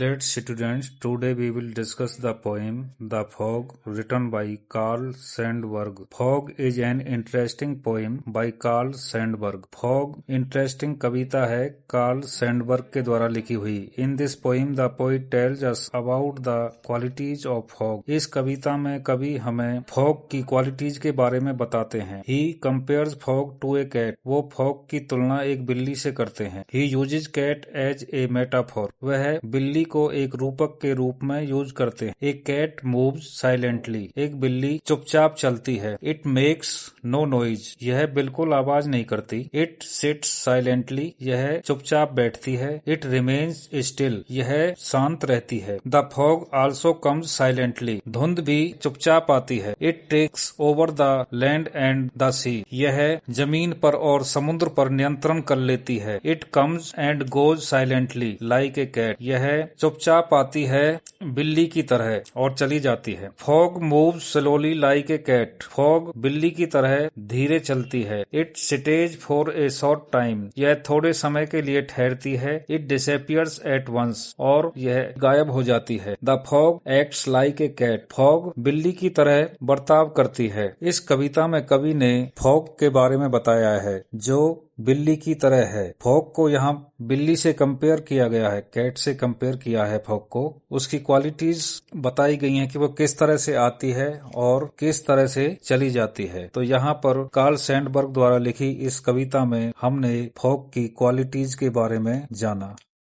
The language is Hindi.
Let's students, today we will discuss the poem The Fog written by Carl Sandburg. Fog is an interesting poem by Carl Sandburg. Fog interesting कविता है Carl Sandburg के द्वारा लिखी हुई. In this poem the poet tells us about the qualities of fog. इस कविता में कवि हमें fog की qualities के बारे में बताते हैं. He compares fog to a cat. वो fog की तुलना एक बिल्ली से करते हैं. He uses cat as a metaphor. वह बिल्ली को एक रूपक के रूप में यूज करते हैं. एक कैट मूव्स साइलेंटली. एक बिल्ली चुपचाप चलती है. It makes no noise. यह बिल्कुल आवाज नहीं करती. It sits silently. यह चुपचाप बैठती है. It remains still. यह शांत रहती है. The fog also comes silently. धुंध भी चुपचाप आती है. It takes over the land and the sea. यह जमीन पर और समुद्र पर नियंत्रण कर लेती है. It comes and goes silently like a cat. यह चुपचाप आती है बिल्ली की तरह और चली जाती है. Fog moves slowly like a cat. Fog बिल्ली की तरह धीरे चलती है. It stays for a short time. यह थोड़े समय के लिए ठहरती है. It disappears at once. और यह गायब हो जाती है. The fog acts like a cat. Fog बिल्ली की तरह बर्ताव करती है. इस कविता में कवि ने फॉग के बारे में बताया है जो बिल्ली की तरह है. फॉग को यहाँ बिल्ली से कंपेयर किया गया है, कैट से कंपेयर किया है फॉग को. उसकी क्वालिटीज बताई गई हैं कि वो किस तरह से आती है और किस तरह से चली जाती है. तो यहाँ पर कार्ल सैंडबर्ग द्वारा लिखी इस कविता में हमने फॉग की क्वालिटीज के बारे में जाना.